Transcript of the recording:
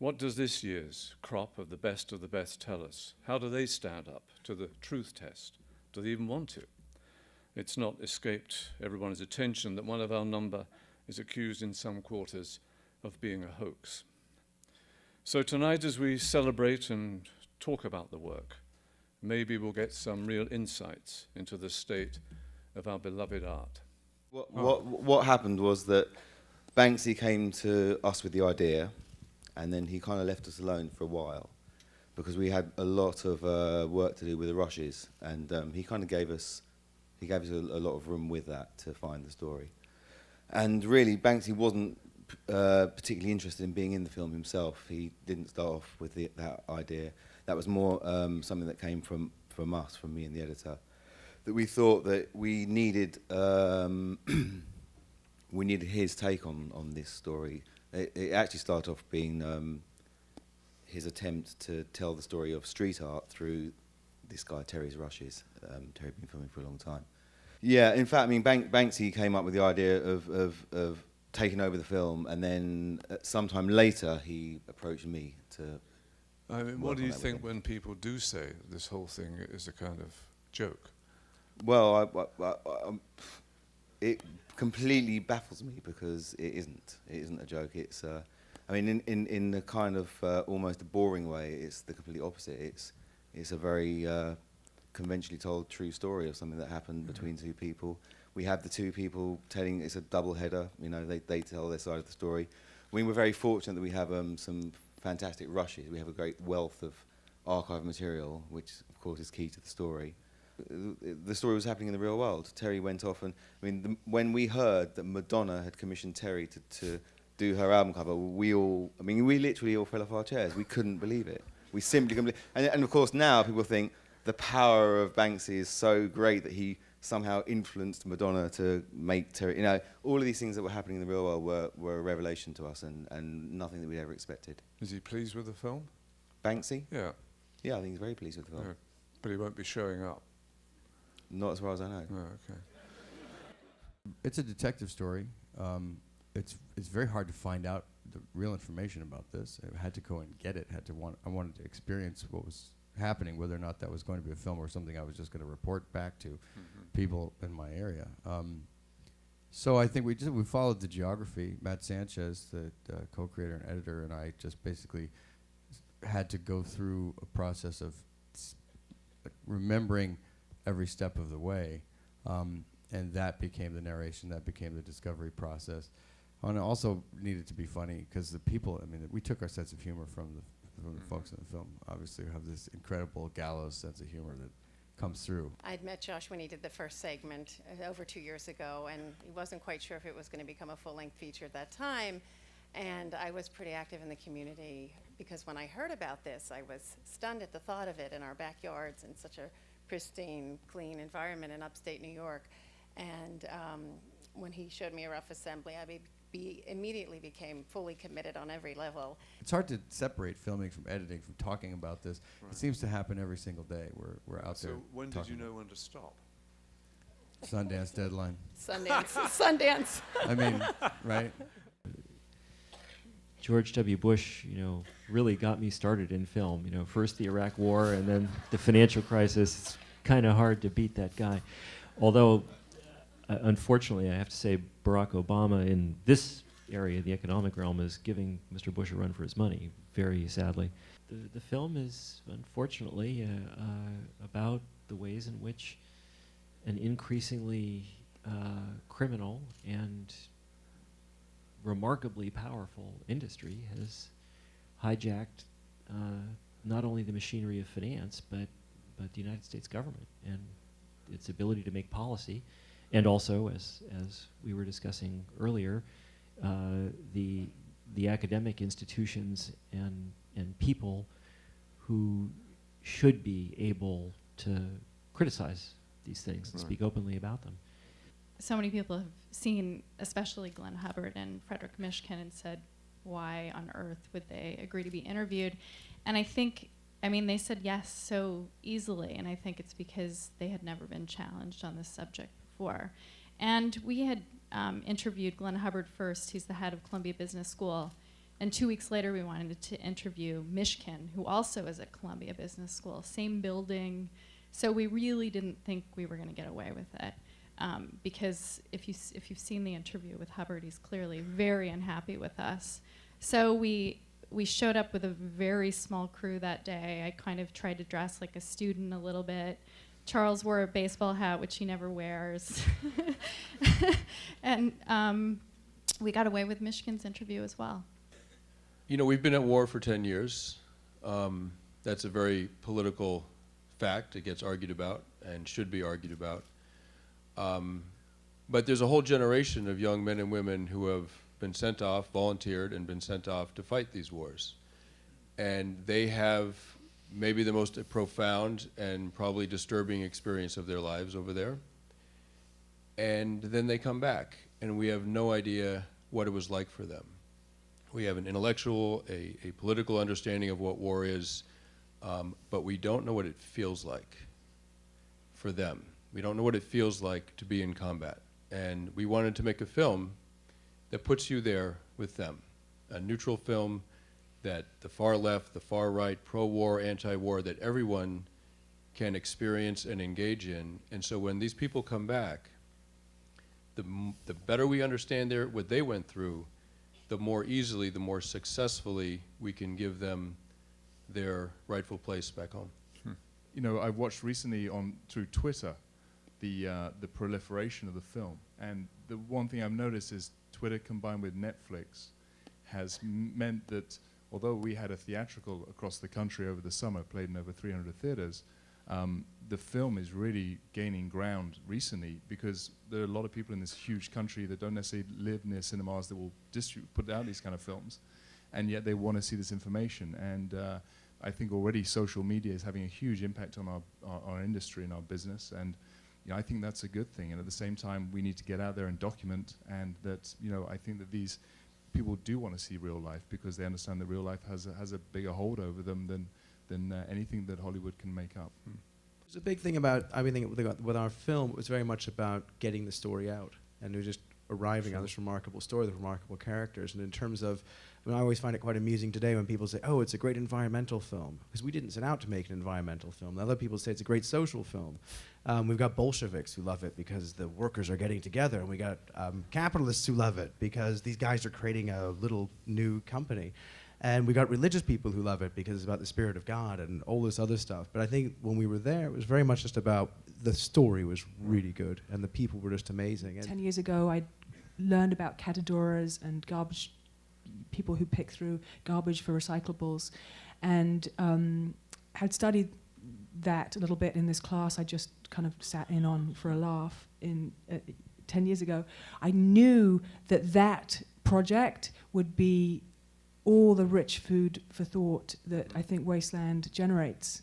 What does this year's crop of the best tell us? How do they stand up to the truth test? Do they even want to? It's not escaped everyone's attention that one of our number is accused in some quarters of being a hoax. So tonight, as we celebrate and talk about the work, maybe we'll get some real insights into the state of our beloved art. What happened was that Banksy came to us with the idea, and then he kind of left us alone for a while because we had a lot of work to do with the rushes, and he kind of gave us a lot of room with that to find the story. And really, Banksy wasn't particularly interested in being in the film himself. He didn't start off with that idea. That was more something that came from us, from me and the editor, that we thought that we needed his take on this story. It actually started off being his attempt to tell the story of street art through this guy Terry's rushes. Terry had been filming for a long time. Yeah, in fact, I mean, Banksy came up with the idea of taking over the film, and then sometime later he approached me to. I mean, what do you think when people do say this whole thing is a kind of joke? Well, it completely baffles me because it isn't. It isn't a joke. It's. I mean, in the kind of almost a boring way, it's the complete opposite. It's a very conventionally told true story of something that happened between two people. We have the two people telling. It's a double header. You know, they tell their side of the story. I mean, we're very fortunate that we have some fantastic rushes. We have a great wealth of archive material, which of course is key to the story. The story was happening in the real world. Terry went off, and I mean, when we heard that Madonna had commissioned Terry to do her album cover, we literally all fell off our chairs. We couldn't believe it. We simply couldn't believe. And of course now people think the power of Banksy is so great that he somehow influenced Madonna to make Terry. You know, all of these things that were happening in the real world were a revelation to us, and nothing that we'd ever expected. Is he pleased with the film? Banksy? Yeah. Yeah, I think he's very pleased with the film. Yeah. But he won't be showing up. Not as far as I know. Oh, okay. It's a detective story. It's very hard to find out the real information about this. I had to go and get it. I wanted to experience what was happening, whether or not that was going to be a film or something I was just going to report back to people in my area. So I think we followed the geography. Matt Sanchez, the co-creator and editor, and I just basically had to go through a process of remembering every step of the way, and that became the narration, that became the discovery process. And it also needed to be funny because the people, I mean, we took our sense of humor from the folks in the film. Obviously, we have this incredible gallows sense of humor that comes through. I'd met Josh when he did the first segment over 2 years ago, and he wasn't quite sure if it was going to become a full-length feature at that time. And I was pretty active in the community because when I heard about this, I was stunned at the thought of it in our backyards in such a pristine, clean environment in upstate New York. And when he showed me a rough assembly, I immediately became fully committed on every level. It's hard to separate filming from editing, from talking about this. Right. It seems to happen every single day. We're out there. So when did you know when to stop? Sundance deadline. Sundance. I mean, right? George W. Bush, really got me started in film. First the Iraq War and then the financial crisis. It's kind of hard to beat that guy. Although, unfortunately, I have to say Barack Obama in this area, the economic realm, is giving Mr. Bush a run for his money, very sadly. The film is, unfortunately, about the ways in which an increasingly criminal and remarkably powerful industry has hijacked not only the machinery of finance, but the United States government and its ability to make policy, and also, as we were discussing earlier, the academic institutions and people who should be able to criticize these things and speak openly about them. So many people have seen, especially Glenn Hubbard and Frederick Mishkin, and said, why on earth would they agree to be interviewed? And they said yes so easily, and I think it's because they had never been challenged on this subject before. And we had interviewed Glenn Hubbard first. He's the head of Columbia Business School. And 2 weeks later, we wanted to interview Mishkin, who also is at Columbia Business School, same building. So we really didn't think we were going to get away with it. Because if you've seen the interview with Hubbard, he's clearly very unhappy with us. So we showed up with a very small crew that day. I kind of tried to dress like a student a little bit. Charles wore a baseball hat, which he never wears. And we got away with Mishkin's interview as well. You know, we've been at war for 10 years. That's a very political fact. It gets argued about and should be argued about. But there's a whole generation of young men and women who have been sent off, volunteered, and been sent off to fight these wars. And they have maybe the most profound and probably disturbing experience of their lives over there. And then they come back, and we have no idea what it was like for them. We have an intellectual, a political understanding of what war is, but we don't know what it feels like for them. We don't know what it feels like to be in combat. And we wanted to make a film that puts you there with them, a neutral film that the far left, the far right, pro-war, anti-war, that everyone can experience and engage in. And so when these people come back, the better we understand what they went through, the more easily, the more successfully we can give them their rightful place back home. You know, I watched recently through Twitter the proliferation of the film, and the one thing I've noticed is Twitter combined with Netflix has meant that although we had a theatrical across the country over the summer, played in over 300 theaters, the film is really gaining ground recently because there are a lot of people in this huge country that don't necessarily live near cinemas that will put out these kind of films, and yet they want to see this information. And I think already social media is having a huge impact on our industry and our business, and you know, I think that's a good thing. And at the same time, we need to get out there and document, and that, you know, I think that these people do want to see real life because they understand that real life has a bigger hold over them than anything that Hollywood can make up. There's a big thing about, I mean, with our film, it was very much about getting the story out, and it was just arriving at this remarkable story, the remarkable characters. And in terms of, I mean, I always find it quite amusing today when people say, oh, it's a great environmental film, because we didn't set out to make an environmental film. Other people say it's a great social film. We've got Bolsheviks who love it because the workers are getting together, and we got capitalists who love it because these guys are creating a little new company. And we got religious people who love it because it's about the spirit of God and all this other stuff. But I think when we were there, it was very much just about the story was really good and the people were just amazing. And 10 years ago, I learned about catadoras and garbage, people who pick through garbage for recyclables, and had studied that a little bit in this class I just kind of sat in on for a laugh 10 years ago. I knew that project would be all the rich food for thought that I think Wasteland generates.